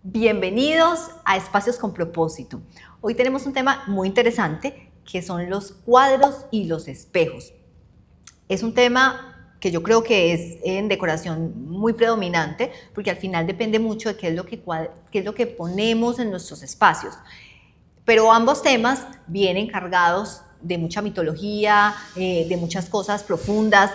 Bienvenidos a Espacios con Propósito. Hoy tenemos un tema muy interesante que son los cuadros y los espejos. Es un tema que yo creo que es en decoración muy predominante porque al final depende mucho de qué es lo que ponemos en nuestros espacios. Pero ambos temas vienen cargados de mucha mitología, de muchas cosas profundas.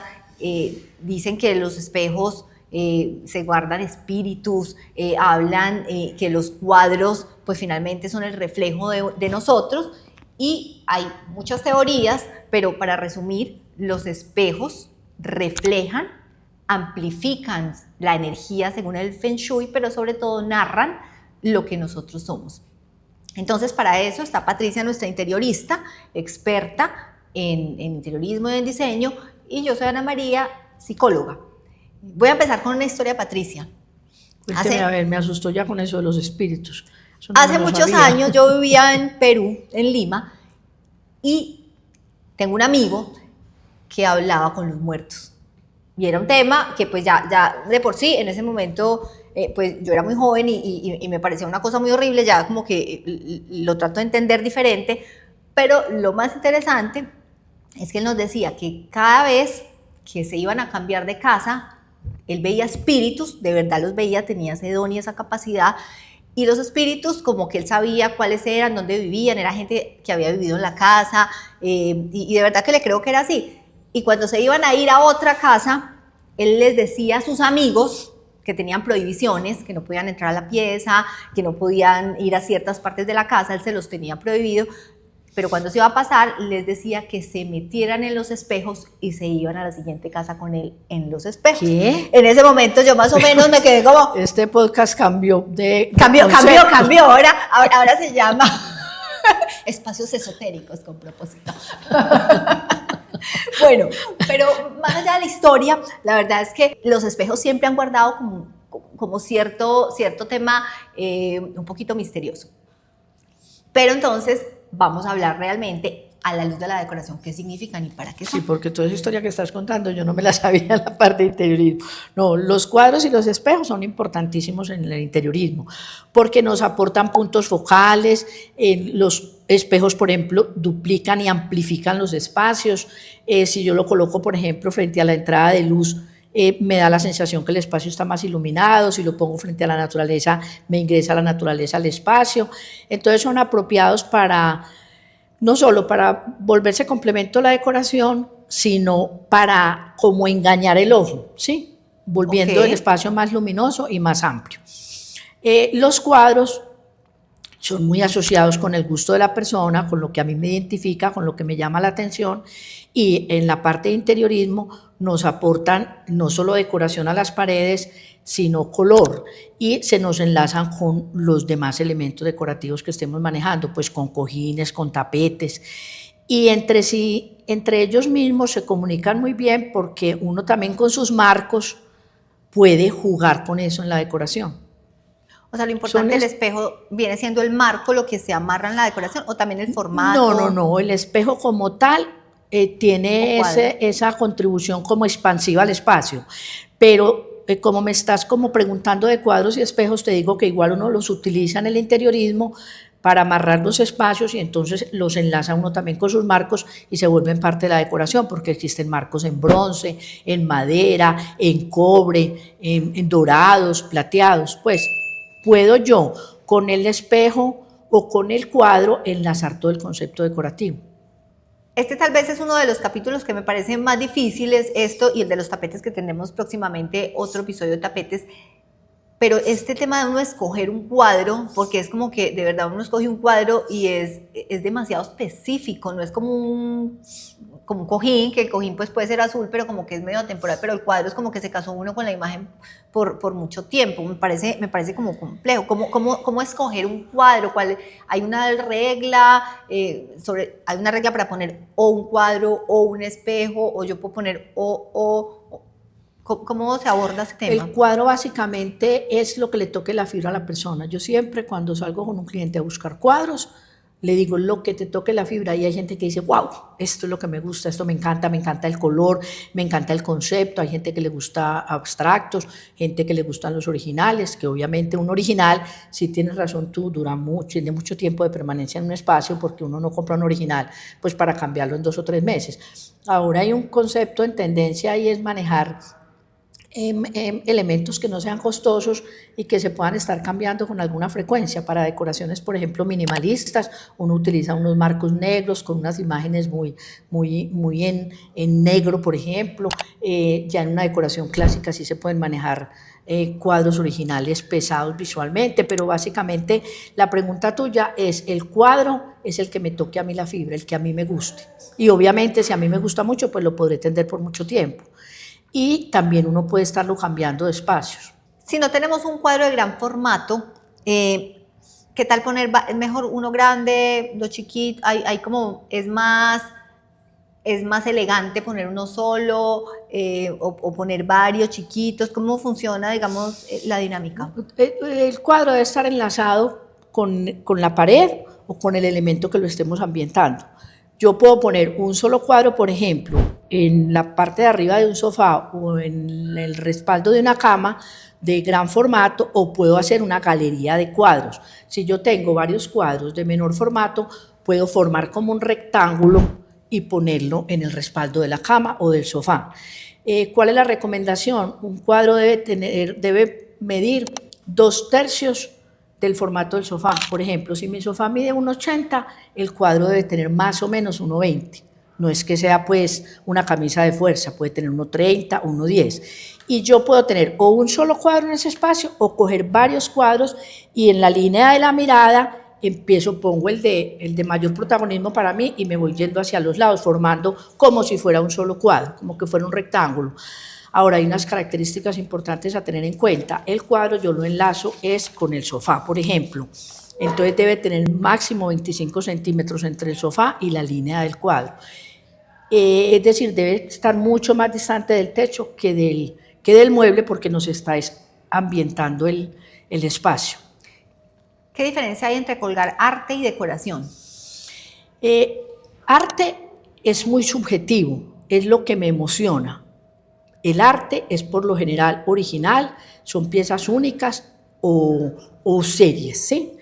Dicen que los espejos se guardan espíritus, hablan que los cuadros pues finalmente son el reflejo de nosotros, y hay muchas teorías, pero para resumir, los espejos reflejan, amplifican la energía según el Feng Shui, pero sobre todo narran lo que nosotros somos. Entonces, para eso está Patricia, nuestra interiorista, experta en interiorismo y en diseño, y yo soy Ana María, psicóloga. Voy a empezar con una historia de Patricia. Cuénteme, a ver, me asustó ya con eso de los espíritus. Hace muchos años yo vivía en Perú, en Lima, y tengo un amigo que hablaba con los muertos. Y era un tema que pues ya de por sí, en ese momento, pues yo era muy joven y me parecía una cosa muy horrible, ya como que lo trato de entender diferente, pero lo más interesante es que él nos decía que cada vez que se iban a cambiar de casa, él veía espíritus, de verdad los veía, tenía ese don y esa capacidad, y los espíritus como que él sabía cuáles eran, dónde vivían, era gente que había vivido en la casa, y de verdad que le creo que era así. Y cuando se iban a ir a otra casa, él les decía a sus amigos que tenían prohibiciones, que no podían entrar a la pieza, que no podían ir a ciertas partes de la casa, él se los tenía prohibido, pero cuando se iba a pasar, les decía que se metieran en los espejos y se iban a la siguiente casa con él en los espejos. ¿Qué? En ese momento yo más o menos me quedé como... Este podcast cambió Cambió, ahora se llama Espacios Esotéricos con Propósito. Bueno, pero más allá de la historia, la verdad es que los espejos siempre han guardado como cierto tema un poquito misterioso. Pero entonces vamos a hablar realmente a la luz de la decoración, qué significan y para qué son. Sí, porque toda esa historia que estás contando yo no me la sabía en la parte de interiorismo. No, los cuadros y los espejos son importantísimos en el interiorismo porque nos aportan puntos focales. Los espejos, por ejemplo, duplican y amplifican los espacios. Si yo lo coloco, por ejemplo, frente a la entrada de luz, me da la sensación que el espacio está más iluminado. Si lo pongo frente a la naturaleza, me ingresa la naturaleza al espacio. Entonces son apropiados para, no solo para volverse complemento a la decoración, sino para como engañar el ojo, ¿sí? Volviendo el espacio más luminoso y más amplio. Los cuadros son muy asociados con el gusto de la persona, con lo que a mí me identifica, con lo que me llama la atención, y en la parte de interiorismo nos aportan no solo decoración a las paredes, sino color, y se nos enlazan con los demás elementos decorativos que estemos manejando, pues con cojines, con tapetes, y entre sí, entre ellos mismos se comunican muy bien porque uno también con sus marcos puede jugar con eso en la decoración. O sea, lo importante del espejo viene siendo el marco, lo que se amarra en la decoración, o también el formato. No, el espejo como tal tiene esa contribución como expansiva al espacio, pero como me estás como preguntando de cuadros y espejos, te digo que igual uno los utiliza en el interiorismo para amarrar los espacios y entonces los enlaza uno también con sus marcos y se vuelven parte de la decoración porque existen marcos en bronce, en madera, en cobre, en dorados, plateados. Pues puedo yo con el espejo o con el cuadro enlazar todo el concepto decorativo. Este tal vez es uno de los capítulos que me parecen más difíciles, esto y el de los tapetes, que tendremos próximamente otro episodio de tapetes. Pero este tema de uno escoger un cuadro, porque es como que de verdad uno escoge un cuadro y es demasiado específico, no es como un cojín, que el cojín pues puede ser azul, pero como que es medio temporal, pero el cuadro es como que se casó uno con la imagen por mucho tiempo. Me parece como complejo. ¿Cómo escoger un cuadro? ¿Hay una regla hay una regla para poner o un cuadro o un espejo, o yo puedo poner ¿Cómo se aborda ese tema? El cuadro básicamente es lo que le toque la fibra a la persona. Yo siempre cuando salgo con un cliente a buscar cuadros, le digo lo que te toque la fibra y hay gente que dice, wow, esto es lo que me gusta, esto me encanta el color, me encanta el concepto, hay gente que le gusta abstractos, gente que le gustan los originales, que obviamente un original, si tienes razón tú, dura mucho, tiene mucho tiempo de permanencia en un espacio porque uno no compra un original pues para cambiarlo en 2 o 3 meses. Ahora hay un concepto en tendencia y es manejar elementos que no sean costosos y que se puedan estar cambiando con alguna frecuencia. Para decoraciones, por ejemplo, minimalistas, uno utiliza unos marcos negros con unas imágenes muy en negro, por ejemplo. Ya en una decoración clásica sí se pueden manejar cuadros originales pesados visualmente, pero básicamente la pregunta tuya es, el cuadro es el que me toque a mí la fibra, el que a mí me guste. Y obviamente si a mí me gusta mucho, pues lo podré tender por mucho tiempo. Y también uno puede estarlo cambiando de espacios. Si no tenemos un cuadro de gran formato, ¿qué tal poner mejor uno grande, dos chiquitos? Hay como, es más elegante poner uno solo o poner varios chiquitos. ¿Cómo funciona, digamos, la dinámica? El cuadro debe estar enlazado con la pared o con el elemento que lo estemos ambientando. Yo puedo poner un solo cuadro, por ejemplo, en la parte de arriba de un sofá o en el respaldo de una cama de gran formato, o puedo hacer una galería de cuadros. Si yo tengo varios cuadros de menor formato, puedo formar como un rectángulo y ponerlo en el respaldo de la cama o del sofá. ¿Cuál es la recomendación? Un cuadro debe medir 2/3 del formato del sofá. Por ejemplo, si mi sofá mide 1,80, el cuadro debe tener más o menos 1,20. No es que sea pues una camisa de fuerza, puede tener 1,30, 1,10. Y yo puedo tener o un solo cuadro en ese espacio o coger varios cuadros y en la línea de la mirada pongo el de mayor protagonismo para mí y me voy yendo hacia los lados, formando como si fuera un solo cuadro, como que fuera un rectángulo. Ahora, hay unas características importantes a tener en cuenta. El cuadro yo lo enlazo es con el sofá, por ejemplo. Entonces debe tener máximo 25 centímetros entre el sofá y la línea del cuadro. Es decir, debe estar mucho más distante del techo que del mueble porque nos está ambientando el espacio. ¿Qué diferencia hay entre colgar arte y decoración? Arte es muy subjetivo, es lo que me emociona. El arte es por lo general original, son piezas únicas o series, ¿sí?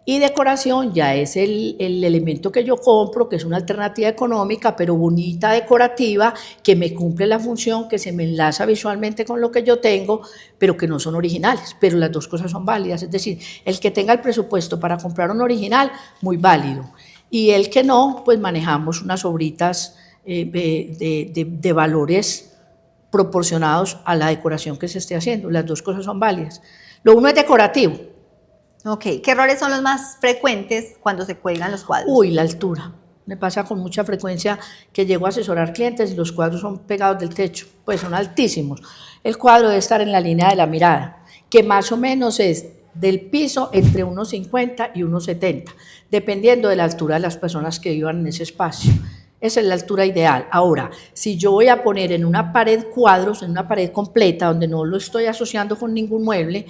Y decoración ya es el elemento que yo compro, que es una alternativa económica, pero bonita, decorativa, que me cumple la función, que se me enlaza visualmente con lo que yo tengo, pero que no son originales. Pero las dos cosas son válidas, es decir, el que tenga el presupuesto para comprar un original, muy válido. Y el que no, pues manejamos unas obritas de valores proporcionados a la decoración que se esté haciendo. Las dos cosas son válidas. Lo uno es decorativo. Ok, ¿qué errores son los más frecuentes cuando se cuelgan los cuadros? Uy, la altura. Me pasa con mucha frecuencia que llego a asesorar clientes y los cuadros son pegados del techo, pues son altísimos. El cuadro debe estar en la línea de la mirada, que más o menos es del piso entre 1,50 y 1,70, dependiendo de la altura de las personas que vivan en ese espacio. Esa es la altura ideal. Ahora, si yo voy a poner en una pared cuadros, en una pared completa, donde no lo estoy asociando con ningún mueble,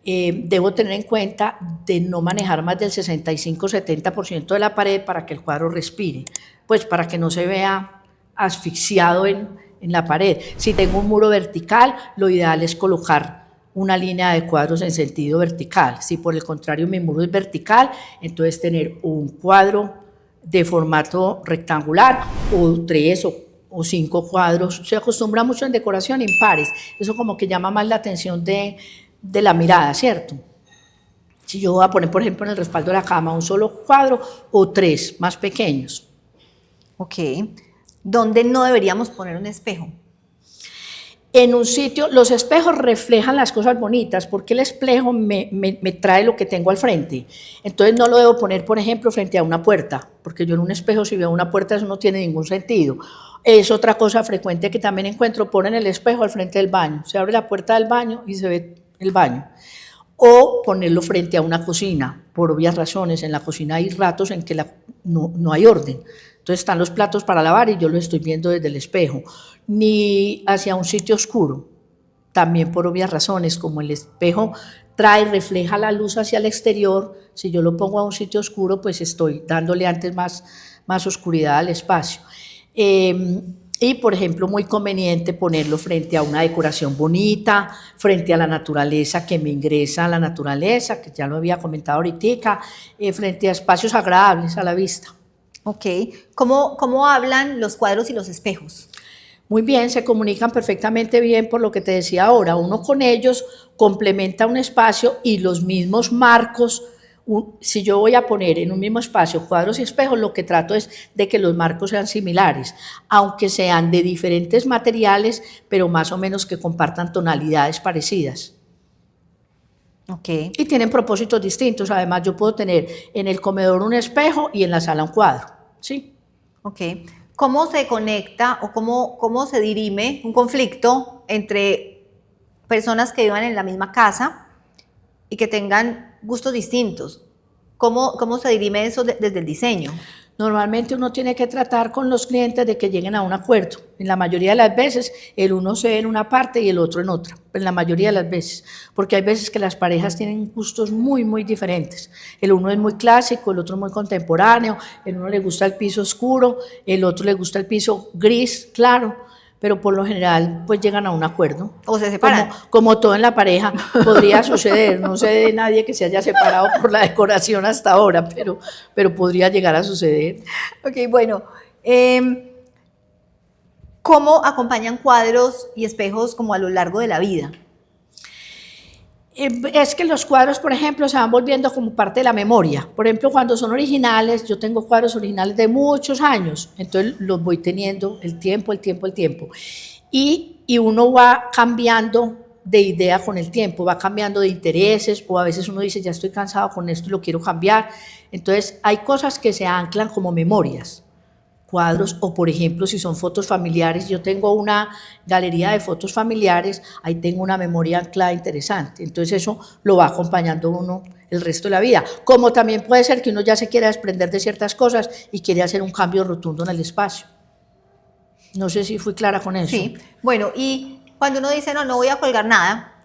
debo tener en cuenta de no manejar más del 65-70% de la pared para que el cuadro respire, pues para que no se vea asfixiado en la pared. Si tengo un muro vertical, lo ideal es colocar una línea de cuadros en sentido vertical. Si por el contrario mi muro es vertical, entonces tener un cuadro de formato rectangular o 3 o 5 cuadros. Se acostumbra mucho en decoración impares, eso como que llama más la atención de la mirada, ¿cierto? Si yo voy a poner, por ejemplo, en el respaldo de la cama un solo cuadro o 3 más pequeños. Ok. ¿Dónde no deberíamos poner un espejo? En un sitio, los espejos reflejan las cosas bonitas porque el espejo me trae lo que tengo al frente. Entonces no lo debo poner, por ejemplo, frente a una puerta, porque yo en un espejo si veo una puerta eso no tiene ningún sentido. Es otra cosa frecuente que también encuentro, ponen el espejo al frente del baño. Se abre la puerta del baño y se ve el baño. O ponerlo frente a una cocina, por obvias razones. En la cocina hay ratos en que no hay orden. Entonces están los platos para lavar y yo lo estoy viendo desde el espejo. Ni hacia un sitio oscuro. también por obvias razones, como el espejo refleja la luz hacia el exterior, si yo lo pongo a un sitio oscuro, pues estoy dándole antes más oscuridad al espacio. Y, por ejemplo, muy conveniente ponerlo frente a una decoración bonita, frente a la naturaleza que me ingresa a la naturaleza, que ya lo había comentado ahorita, frente a espacios agradables a la vista. Ok. ¿Cómo hablan los cuadros y los espejos? Muy bien, se comunican perfectamente bien por lo que te decía ahora. Uno con ellos complementa un espacio y los mismos marcos. Si yo voy a poner en un mismo espacio cuadros y espejos, lo que trato es de que los marcos sean similares, aunque sean de diferentes materiales, pero más o menos que compartan tonalidades parecidas. Okay. Y tienen propósitos distintos. Además, yo puedo tener en el comedor un espejo y en la sala un cuadro. ¿Sí? Ok. ¿Cómo se conecta o cómo se dirime un conflicto entre personas que vivan en la misma casa y que tengan gustos distintos? ¿Cómo se dirime eso desde el diseño? Normalmente uno tiene que tratar con los clientes de que lleguen a un acuerdo. En la mayoría de las veces, el uno se ve en una parte y el otro en otra. En la mayoría de las veces. Porque hay veces que las parejas tienen gustos muy diferentes. El uno es muy clásico, el otro es muy contemporáneo. El uno le gusta el piso oscuro, el otro le gusta el piso gris, claro. Pero por lo general pues llegan a un acuerdo. O se separan. Como todo en la pareja podría suceder. No sé de nadie que se haya separado por la decoración hasta ahora, pero podría llegar a suceder. Ok, bueno. ¿Cómo acompañan cuadros y espejos como a lo largo de la vida? Es que los cuadros, por ejemplo, se van volviendo como parte de la memoria. Por ejemplo, cuando son originales, yo tengo cuadros originales de muchos años, entonces los voy teniendo el tiempo. Y uno va cambiando de idea con el tiempo, va cambiando de intereses, o a veces uno dice, ya estoy cansado con esto y lo quiero cambiar. Entonces, hay cosas que se anclan como memorias. Cuadros, o por ejemplo, si son fotos familiares, yo tengo una galería de fotos familiares, ahí tengo una memoria anclada interesante, entonces eso lo va acompañando uno el resto de la vida, como también puede ser que uno ya se quiera desprender de ciertas cosas y quiere hacer un cambio rotundo en el espacio. No sé si fui clara con eso. Sí, bueno, y cuando uno dice, no voy a colgar nada.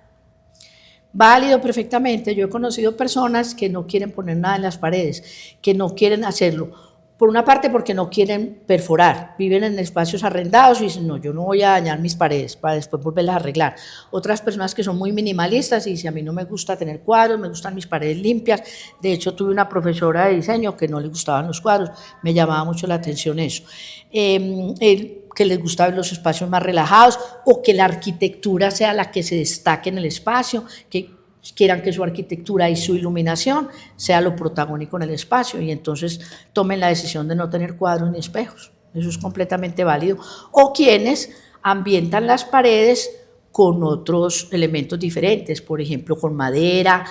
Válido perfectamente, yo he conocido personas que no quieren poner nada en las paredes, que no quieren hacerlo. Por una parte porque no quieren perforar, viven en espacios arrendados y dicen, no, yo no voy a dañar mis paredes para después volverlas a arreglar. Otras personas que son muy minimalistas y dicen, a mí no me gusta tener cuadros, me gustan mis paredes limpias. De hecho, tuve una profesora de diseño que no le gustaban los cuadros, me llamaba mucho la atención eso. Que les gustaban los espacios más relajados o que la arquitectura sea la que se destaque en el espacio, que quieran que su arquitectura y su iluminación sea lo protagónico en el espacio y entonces tomen la decisión de no tener cuadros ni espejos. Eso es completamente válido. O quienes ambientan las paredes con otros elementos diferentes, por ejemplo, con madera,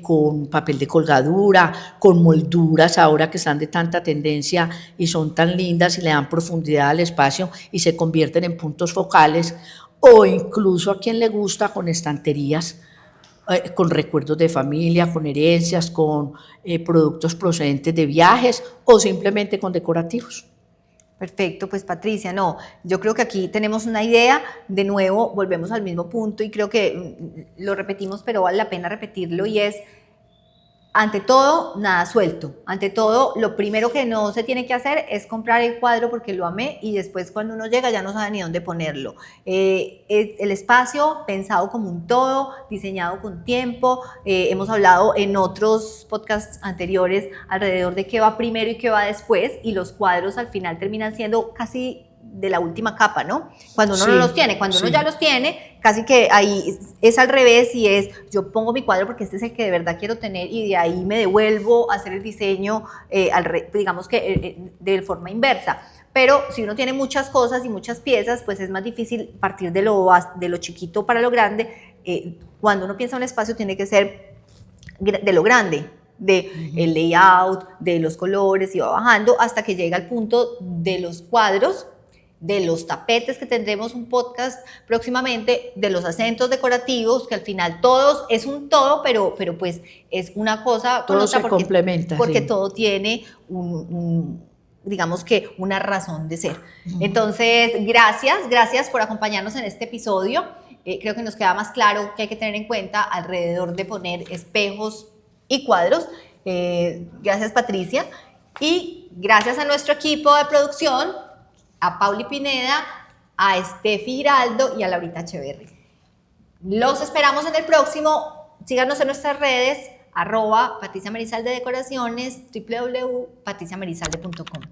con papel de colgadura, con molduras ahora que están de tanta tendencia y son tan lindas y le dan profundidad al espacio y se convierten en puntos focales, o incluso a quien le gusta con estanterías, con recuerdos de familia, con herencias, con productos procedentes de viajes o simplemente con decorativos. Perfecto, pues Patricia, yo creo que aquí tenemos una idea, de nuevo volvemos al mismo punto y creo que lo repetimos, pero vale la pena repetirlo y es, ante todo, nada suelto. Ante todo, lo primero que no se tiene que hacer es comprar el cuadro porque lo amé y después cuando uno llega ya no sabe ni dónde ponerlo. El espacio pensado como un todo, diseñado con tiempo. Hemos hablado en otros podcasts anteriores alrededor de qué va primero y qué va después, y los cuadros al final terminan siendo casi de la última capa, ¿no? Cuando uno no los tiene, cuando uno ya los tiene, casi que ahí es al revés y es, yo pongo mi cuadro porque este es el que de verdad quiero tener y de ahí me devuelvo a hacer el diseño, digamos que de forma inversa. Pero si uno tiene muchas cosas y muchas piezas, pues es más difícil partir de lo chiquito para lo grande. Cuando uno piensa en un espacio tiene que ser de lo grande, del layout, de los colores, y va bajando hasta que llega al punto de los cuadros, de los tapetes, que tendremos un podcast próximamente, de los acentos decorativos, que al final todos es un todo, pero pues es una cosa con todo otra se complementa, porque sí. todo tiene digamos que una razón de ser. Entonces, gracias por acompañarnos en este episodio. creo que nos queda más claro que hay que tener en cuenta alrededor de poner espejos y cuadros. Gracias, Patricia. Y gracias a nuestro equipo de producción, a Pauli Pineda, a Estefi Giraldo y a Laurita Echeverri. Los esperamos en el próximo. Síganos en nuestras redes, @Patricia Merizalde Decoraciones, www.patriciamerizalde.com.